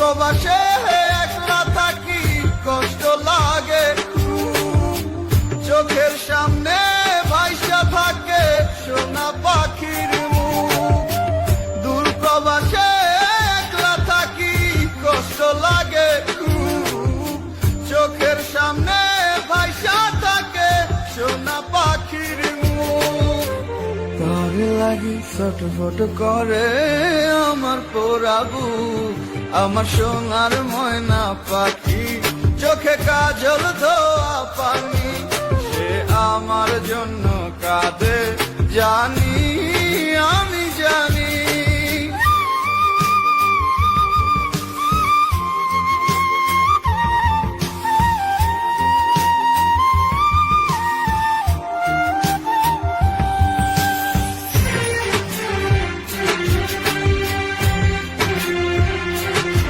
প্রবাসে একলা থাকি, কষ্ট লাগে চোখের সামনে ভাইসা থাকে সোনা পাখির মুখ। দূর প্রবাসে একলা থাকি, কষ্ট লাগে চোখের সামনে ভাইসা থাকে সোনা পাখির মুখ। তার লাগি ছটফট করে আমার পোড়াবু, আমার সোনার ময়না পাখি, চোখে কাজল ধোয়া পানি, সে আমার জন্য কাঁদে জানি।